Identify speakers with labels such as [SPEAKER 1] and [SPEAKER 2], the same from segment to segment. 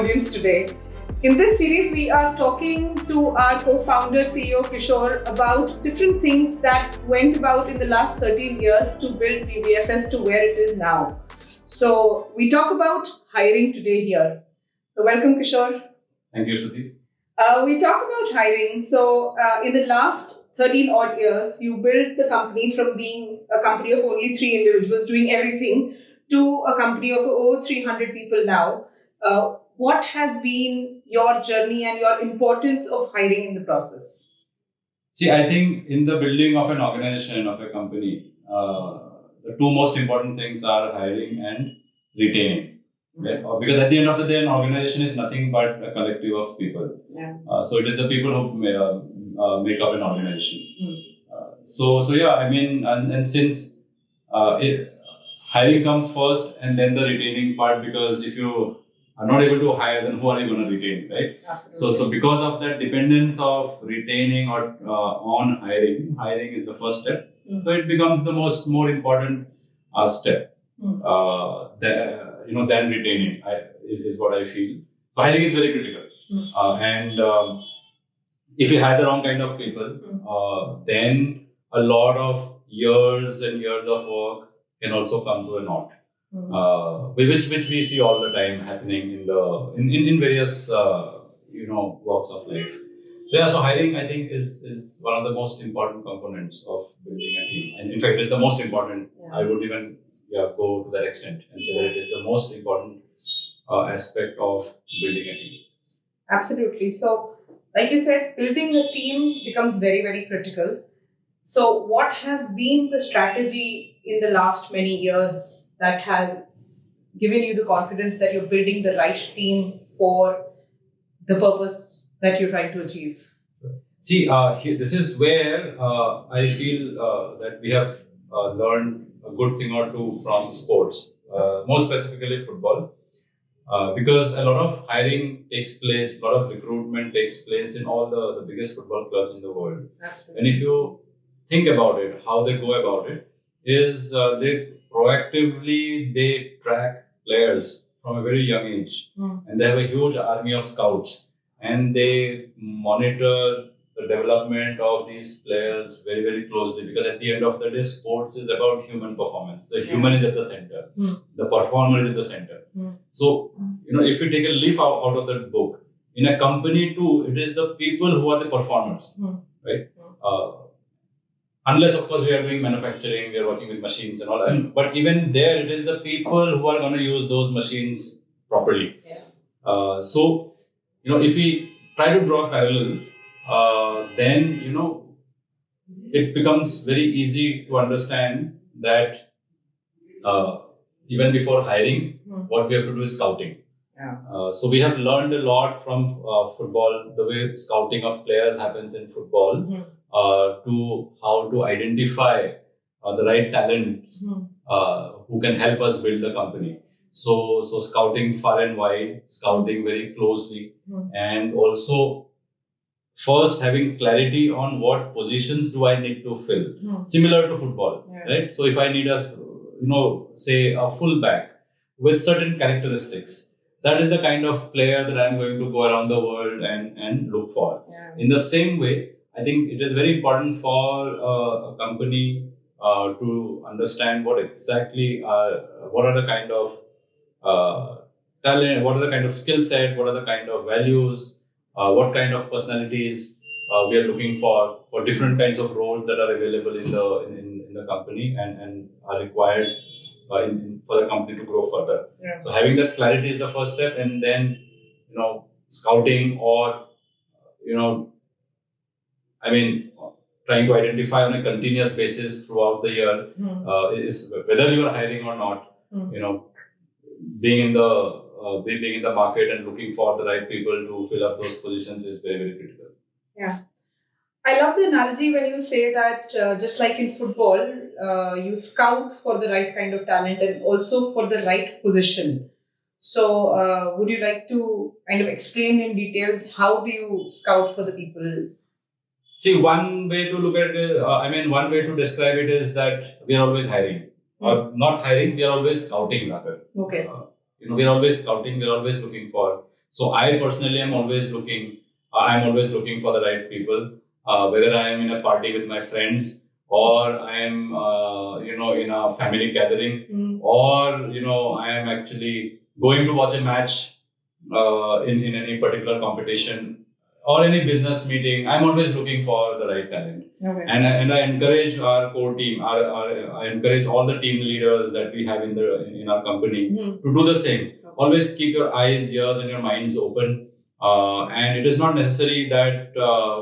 [SPEAKER 1] audience today. In this series, we are talking to our co-founder, CEO Kishore, about different things that went about in the last 13 years to build BBFS to where it is now. So we talk about hiring today here. So welcome, Kishore.
[SPEAKER 2] Thank you, Shruti.
[SPEAKER 1] We talk about hiring. So in the last 13 odd years, you built the company from being a company of only 3 individuals doing everything to a company of over 300 people now. What has been your journey and your importance of hiring in the process?
[SPEAKER 2] See, I think in the building of an organization, of a company, the two most important things are hiring and retaining. Right? Because at the end of the day, an organization is nothing but a collective of people.
[SPEAKER 1] Yeah.
[SPEAKER 2] So it is the people who make up an organization. And since hiring comes first and then the retaining part, because if you are not able to hire, then who are you going to retain, right?
[SPEAKER 1] Absolutely.
[SPEAKER 2] So because of that dependence of retaining or on hiring is the first step. So it becomes the more important step than retaining. Is what I feel. So hiring is very critical. And if you hire the wrong kind of people, then a lot of years and years of work can also come to a naught. Which we see all the time happening in various walks of life. So hiring, I think, is one of the most important components of building a team. And in fact, it's the most important.
[SPEAKER 1] Yeah.
[SPEAKER 2] I would even go to that extent and say that it is the most important aspect of building a team.
[SPEAKER 1] Absolutely. So, like you said, building a team becomes very, very critical. So, what has been the strategy in the last many years that has given you the confidence that you're building the right team for the purpose that you're trying to achieve?
[SPEAKER 2] See, this is where I feel that we have learned a good thing or two from sports, more specifically football, because a lot of hiring takes place, a lot of recruitment takes place in all the biggest football clubs in the world.
[SPEAKER 1] Absolutely.
[SPEAKER 2] And if you think about it, how they go about it is they track players from a very young age, and they have a huge army of scouts, and they monitor the development of these players very, very closely, because at the end of the day, sports is about human performance. The human is at the center. The performer is at the center. So, if you take a leaf out of that book, in a company too, it is the people who are the performers, right? Unless, of course, we are doing manufacturing, we are working with machines and all that. But even there, it is the people who are going to use those machines properly.
[SPEAKER 1] Yeah.
[SPEAKER 2] So, if we try to draw a parallel, then, it becomes very easy to understand that even before hiring, what we have to do is scouting.
[SPEAKER 1] Yeah.
[SPEAKER 2] So we have learned a lot from football, the way scouting of players happens in football, to how to identify the right talents who can help us build the company. So scouting far and wide, scouting very closely, and also first having clarity on what positions do I need to fill, similar to football, right? So if I need say a fullback with certain characteristics, that is the kind of player that I'm going to go around the world and look for.
[SPEAKER 1] Yeah.
[SPEAKER 2] In the same way, I think it is very important for a company to understand what are the kind of talent, what are the kind of skill set, what are the kind of values, what kind of personalities we are looking for different kinds of roles that are available in the company and are required for the company to grow further.
[SPEAKER 1] Yeah.
[SPEAKER 2] So having that clarity is the first step, and then scouting or trying to identify on a continuous basis throughout the year is whether you are hiring or not. Being in the market and looking for the right people to fill up those positions is very, very critical.
[SPEAKER 1] Yeah. I love the analogy when you say that just like in football, you scout for the right kind of talent and also for the right position. So would you like to kind of explain in details how do you scout for the people?
[SPEAKER 2] See, one way to look at it, one way to describe it is that we are always hiring. Or not hiring, we are always scouting rather.
[SPEAKER 1] Okay.
[SPEAKER 2] We are always scouting, we are always looking for So I personally am always looking. I'm always looking for the right people. Whether I am in a party with my friends, or I am in a family gathering, or I am actually going to watch a match in any particular competition or any business meeting. I'm always looking for the right talent.
[SPEAKER 1] Okay.
[SPEAKER 2] And I encourage our core team, I encourage all the team leaders that we have in our company to do the same. Okay. Always keep your eyes, ears, and your minds open. And it is not necessary that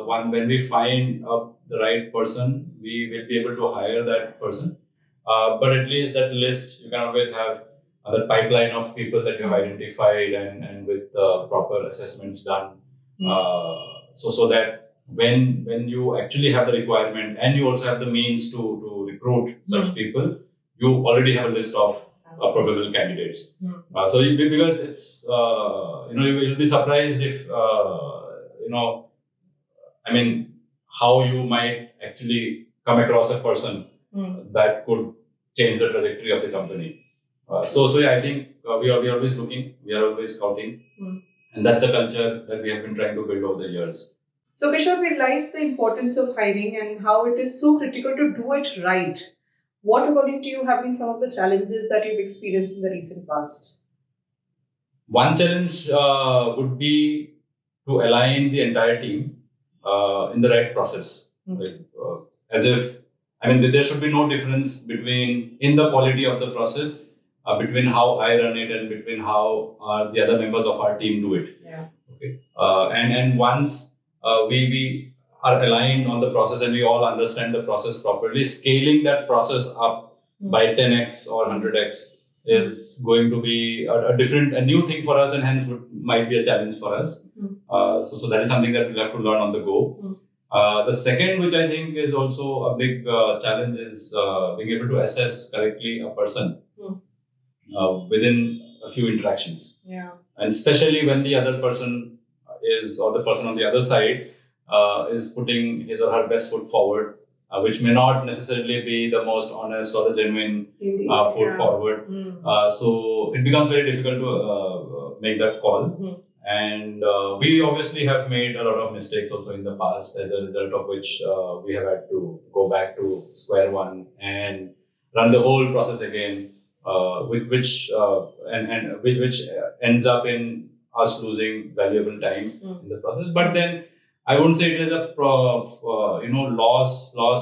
[SPEAKER 2] when we find the right person, we will be able to hire that person. But at least that list, you can always have the pipeline of people that you have identified and with proper assessments done. So that when you actually have the requirement and you also have the means to recruit such people, you already have a list of probable candidates. So because it's you'll be surprised if how you might actually come across a person that could change the trajectory of the company. So I think we are always looking, we are always scouting, and that's the culture that we have been trying to build over the years.
[SPEAKER 1] So Kishore, we realize the importance of hiring and how it is so critical to do it right. What, according to you, have been some of the challenges that you've experienced in the recent past?
[SPEAKER 2] One challenge would be to align the entire team in the right process. There should be no difference in the quality of the process between how I run it and between how the other members of our team do it.
[SPEAKER 1] Yeah.
[SPEAKER 2] Okay. And once we are aligned on the process and we all understand the process properly, scaling that process up by 10x or 100x is going to be a new thing for us, and hence might be a challenge for us. So that is something that we'll have to learn on the go. The second, which I think is also a big challenge, is being able to assess correctly a person within a few interactions.
[SPEAKER 1] Yeah.
[SPEAKER 2] And especially when the other person or the person on the other side is putting his or her best foot forward, which may not necessarily be the most honest or the genuine foot forward. So it becomes very difficult to make that call. And we obviously have made a lot of mistakes also in the past, as a result of which we have had to go back to square one and run the whole process again, which ends up in us losing valuable time in the process. But then I wouldn't say it is a loss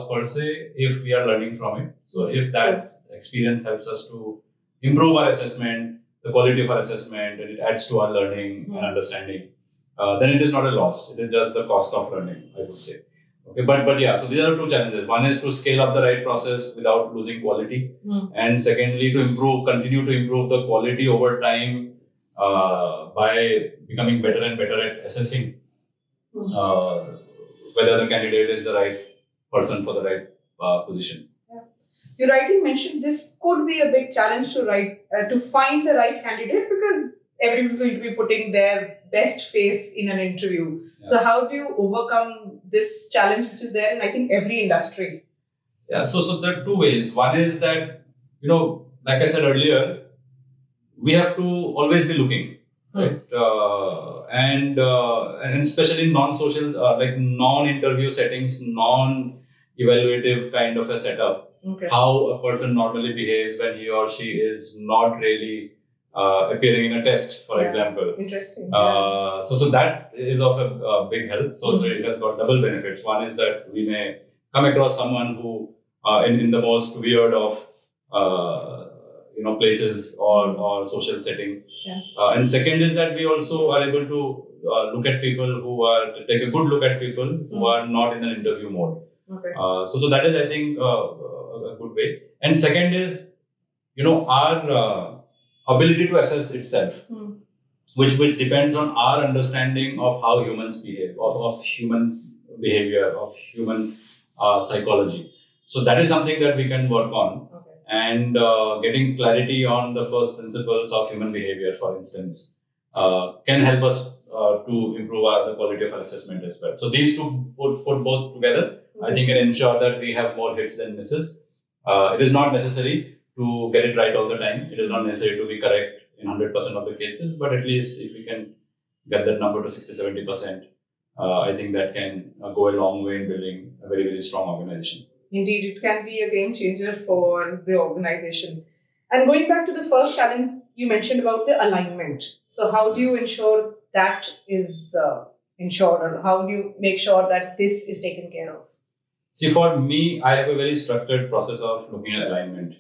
[SPEAKER 2] per se if we are learning from it. So if that experience helps us to improve our assessment, the quality of our assessment, and it adds to our learning and understanding, then it is not a loss. It is just the cost of learning, I would say. Okay, but yeah, so these are two challenges. One is to scale up the right process without losing quality, and secondly, to continue to improve the quality over time by becoming better and better at assessing whether the candidate is the right person for the right position.
[SPEAKER 1] Yeah. You rightly mentioned this could be a big challenge to find the right candidate, because everyone's going to be putting their best face in an interview. Yeah. So how do you overcome this challenge, which is there in, I think, every industry?
[SPEAKER 2] Yeah, so there are two ways. One is that, like I said earlier, we have to always be looking, right? And especially non-social, like non-interview settings, non-evaluative kind of a setup.
[SPEAKER 1] Okay.
[SPEAKER 2] How a person normally behaves when he or she is not really appearing in a test, for example.
[SPEAKER 1] Interesting.
[SPEAKER 2] So that is of a big help. So it has got double benefits. One is that we may come across someone who, in the most weird of places or social setting.
[SPEAKER 1] Yeah.
[SPEAKER 2] And second is that we also are able to take a good look at people who are not in an interview mode.
[SPEAKER 1] Okay.
[SPEAKER 2] So that is, I think, a good way. And second is, our ability to assess itself, which depends on our understanding of how humans behave, of human behavior, of human psychology. So that is something that we can work on.
[SPEAKER 1] Okay.
[SPEAKER 2] And getting clarity on the first principles of human behavior, for instance, can help us to improve the quality of our assessment as well. So these two put both together, I think, can ensure that we have more hits than misses. It is not necessary to get it right all the time. It is not necessary to be correct in 100% of the cases, but at least if we can get that number to 60-70%, I think that can go a long way in building a very, very strong organization.
[SPEAKER 1] Indeed, it can be a game changer for the organization. And going back to the first challenge you mentioned about the alignment. So how do you ensure that is ensured, or how do you make sure that this is taken care of?
[SPEAKER 2] See, for me, I have a very structured process of looking at alignment.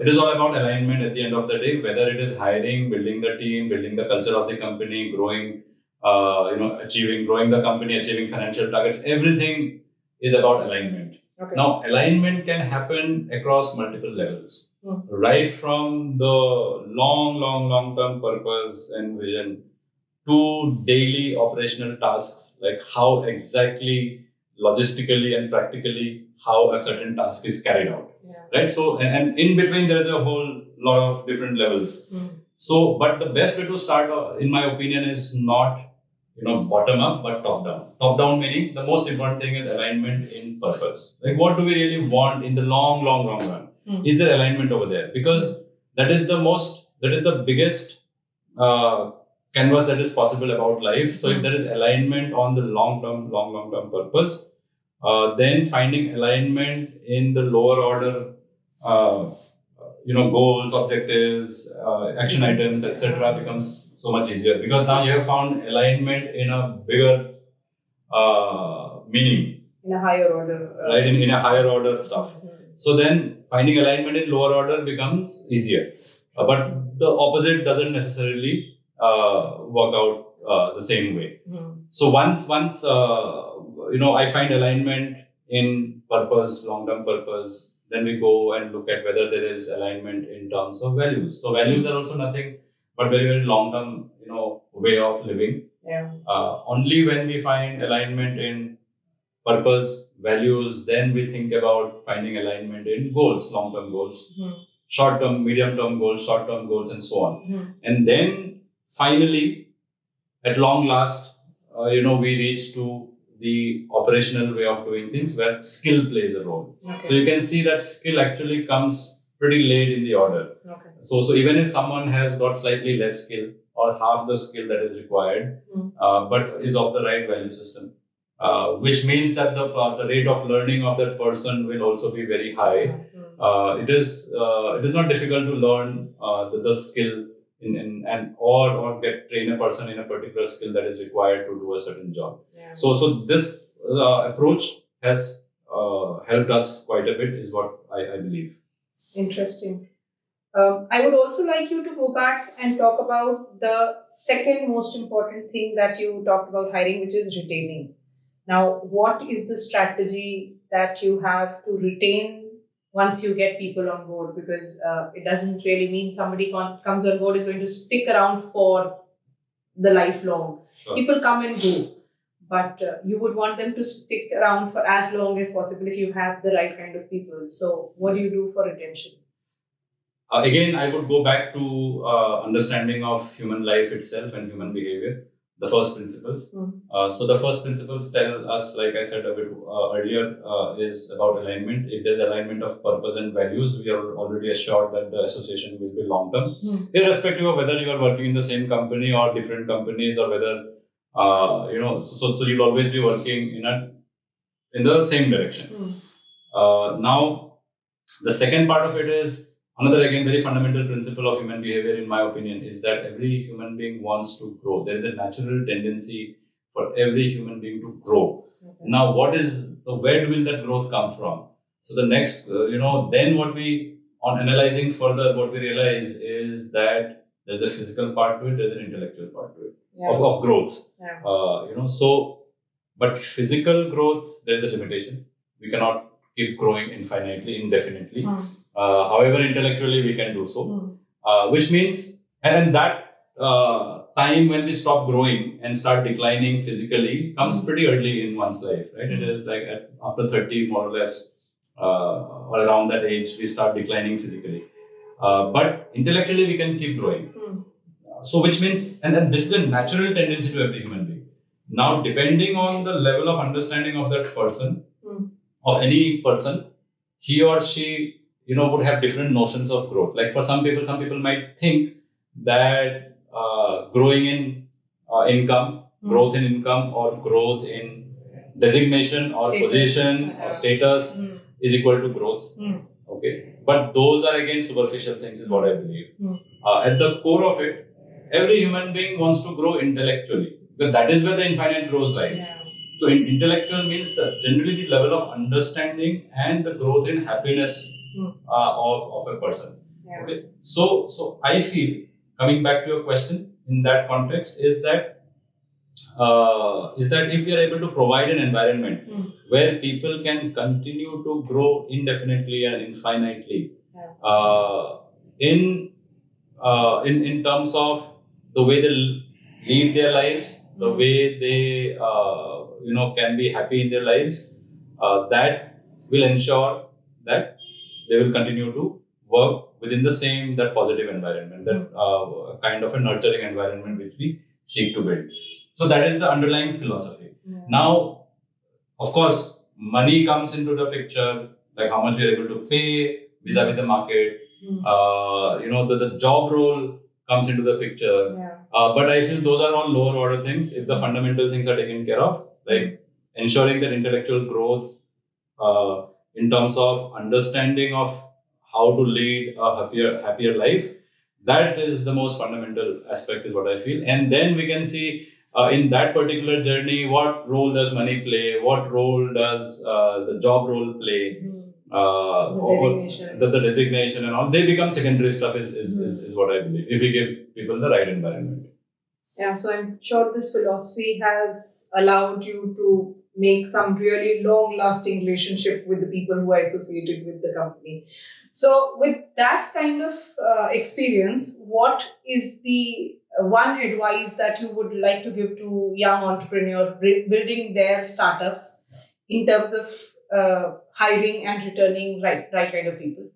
[SPEAKER 2] It is all about alignment at the end of the day, whether it is hiring, building the team, building the culture of the company, growing, growing the company, achieving financial targets. Everything is about alignment.
[SPEAKER 1] Okay.
[SPEAKER 2] Now, alignment can happen across multiple levels, right from the long-term purpose and vision to daily operational tasks, like how exactly logistically and practically how a certain task is carried out.
[SPEAKER 1] Yeah.
[SPEAKER 2] Right? So, and in between there is a whole lot of different levels. So, but the best way to start, in my opinion, is not bottom up, but top down. Top down meaning the most important thing is alignment in purpose. Like, what do we really want in the long run? Is there alignment over there? Because that is the biggest canvas that is possible about life. So if there is alignment on the long term purpose, then finding alignment in the lower order, goals, objectives, action items, etc. becomes so much easier, because now you have found alignment in a bigger meaning.
[SPEAKER 1] In a higher order.
[SPEAKER 2] Right, in a higher order stuff. So then finding alignment in lower order becomes easier. But the opposite doesn't necessarily work out the same way. So once I find alignment in purpose, long-term purpose, then we go and look at whether there is alignment in terms of values. So values are also nothing but very, very long-term, way of living.
[SPEAKER 1] Yeah.
[SPEAKER 2] Only when we find alignment in purpose, values, then we think about finding alignment in goals, long-term goals, short-term, medium-term goals, short-term goals, and so on. And then finally, at long last, we reach to the operational way of doing things where skill plays a role.
[SPEAKER 1] Okay.
[SPEAKER 2] So you can see that skill actually comes pretty late in the order.
[SPEAKER 1] Okay.
[SPEAKER 2] So even if someone has got slightly less skill or half the skill that is required, but is of the right value system, which means that the rate of learning of that person will also be very high. It is not difficult to learn the skill or train a person in a particular skill that is required to do a certain job.
[SPEAKER 1] Yeah.
[SPEAKER 2] So this approach has helped us quite a bit, is what I believe.
[SPEAKER 1] Interesting. I would also like you to go back and talk about the second most important thing that you talked about hiring, which is retaining. Now, what is the strategy that you have to retain once you get people on board? Because it doesn't really mean somebody comes on board is going to stick around for the lifelong.
[SPEAKER 2] Sure.
[SPEAKER 1] People come and go, but you would want them to stick around for as long as possible if you have the right kind of people. So what do you do for retention?
[SPEAKER 2] Again, I would go back to understanding of human life itself and human behavior, the first principles. So the first principles tell us, like I said a bit earlier, is about alignment. If there's alignment of purpose and values, we are already assured that the association will be long-term, irrespective of whether you are working in the same company or different companies, or whether, so you'll always be working in the same direction. Now, the second part of it is, another, again, very fundamental principle of human behavior, in my opinion, is that every human being wants to grow. There is a natural tendency for every human being to grow. Okay. Now, where will that growth come from? So the next, then on analyzing further, what we realize is that there's a physical part to it, there's an intellectual part to it, of growth. Yeah. But physical growth, there's a limitation. We cannot keep growing indefinitely. However, intellectually we can do so, which means, and that time when we stop growing and start declining physically comes pretty early in one's life, right? It is like after 30, more or less, or around that age, we start declining physically. But intellectually we can keep growing. So which means, and then this is a natural tendency to every human being. Now, depending on the level of understanding of that person, of any person, he or she would have different notions of growth. Like for some people might think that growing in income, growth in income or growth in designation or
[SPEAKER 1] Status.
[SPEAKER 2] position or status is equal to growth. Okay, but those are again superficial things is what I believe. At the core of it, every human being wants to grow intellectually because that is where the infinite growth lies. So intellectual means that generally the level of understanding and the growth in happiness of a person. Okay, so I feel, coming back to your question in that context, is that if we are able to provide an environment where people can continue to grow indefinitely and infinitely, in terms of the way they lead their lives, the way they can be happy in their lives, that will ensure that they will continue to work within that positive environment, that kind of a nurturing environment which we seek to build. So that is the underlying philosophy. Now, of course, money comes into the picture, like how much we are able to pay vis-a-vis the market. The job role comes into the picture. But I feel those are all lower order things. If the fundamental things are taken care of, like ensuring that intellectual growth, in terms of understanding of how to lead a happier life, that is the most fundamental aspect is what I feel. And then we can see in that particular journey, what role does money play? What role does the job role play? The designation and all, they become secondary stuff is what I believe, if we give people the right environment.
[SPEAKER 1] Yeah, so I'm sure this philosophy has allowed you to make some really long-lasting relationship with the people who are associated with the company. So with that kind of experience, what is the one advice that you would like to give to young entrepreneurs building their startups in terms of hiring and returning right kind of people?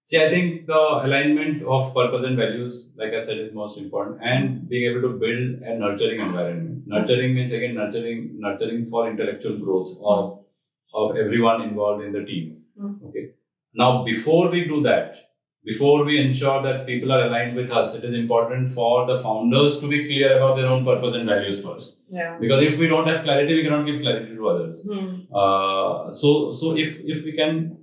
[SPEAKER 2] See, I think the alignment of purpose and values, like I said, is most important, and being able to build a nurturing environment. Nurturing means again nurturing for intellectual growth of everyone involved in the team. Okay. Now, before we do that, before we ensure that people are aligned with us, it is important for the founders to be clear about their own purpose and values first. Because if we don't have clarity, we cannot give clarity to others. So if we can,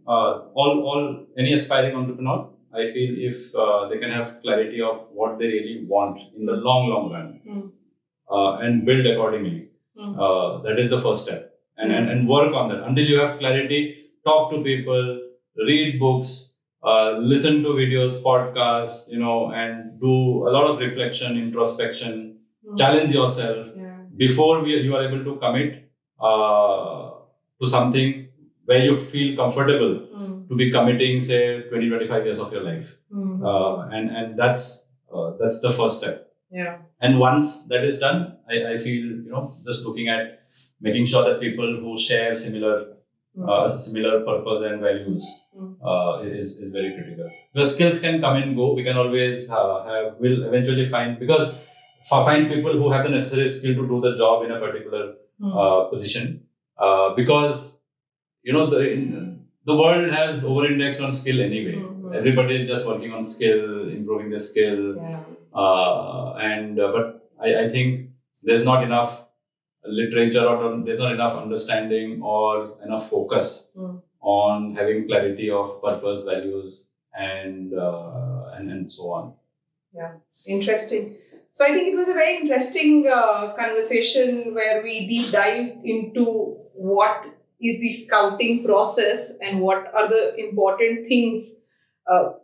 [SPEAKER 2] any aspiring entrepreneur, I feel if they can have clarity of what they really want in the long run, and build accordingly, that is the first step. And work on that until you have clarity. Talk to people, read books, listen to videos, podcasts, and do a lot of reflection, introspection, challenge yourself before you are able to commit to something where you feel comfortable to be committing, say, 20-25 years of your life. And that's the first step. And once that is done, I feel, just looking at making sure that people who share similar purpose and values is very critical. Because skills can come and go. We can always we'll eventually find people who have the necessary skill to do the job in a particular position. Because the world has over-indexed on skill anyway. Everybody is just working on skill, improving their skill. But I think there's not enough literature or there's not enough understanding or enough focus on having clarity of purpose, values, and so on.
[SPEAKER 1] Yeah, interesting. So I think it was a very interesting conversation where we deep dive into what is the scouting process and what are the important things a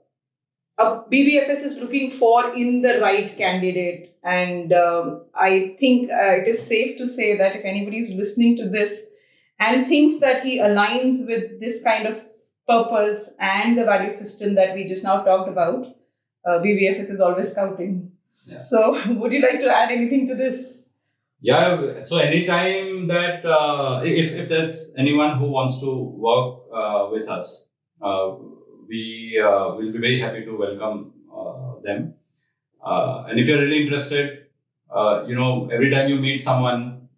[SPEAKER 1] BBFS is looking for in the right candidate. And I think it is safe to say that if anybody is listening to this and thinks that he aligns with this kind of purpose and the value system that we just now talked about, BBFS is always scouting. Yeah. So would you like to add anything to this?
[SPEAKER 2] Yeah, so anytime that if there's anyone who wants to work with us, we will be very happy to welcome them. And if you're really interested, every time you meet someone,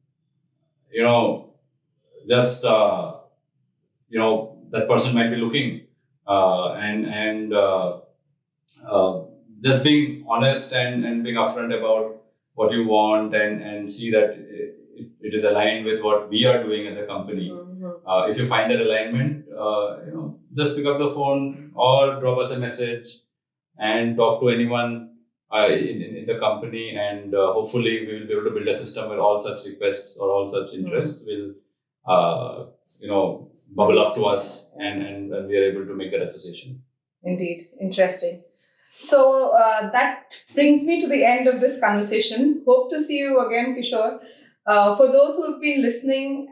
[SPEAKER 2] just that person might be looking, and just being honest and being upfront about what you want and see that it is aligned with what we are doing as a company. If you find that alignment, just pick up the phone or drop us a message and talk to anyone in the company, and hopefully we will be able to build a system where all such requests or all such interests will bubble up to us, and we are able to make that association.
[SPEAKER 1] Indeed. Interesting. So that brings me to the end of this conversation. Hope to see you again, Kishore. For those who have been listening,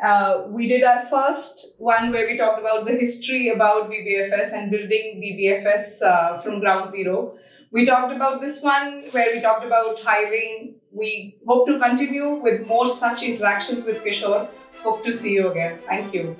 [SPEAKER 1] we did our first one where we talked about the history about BBFS and building BBFS from ground zero. We talked about this one where we talked about hiring. We hope to continue with more such interactions with Kishore. Hope to see you again. Thank you.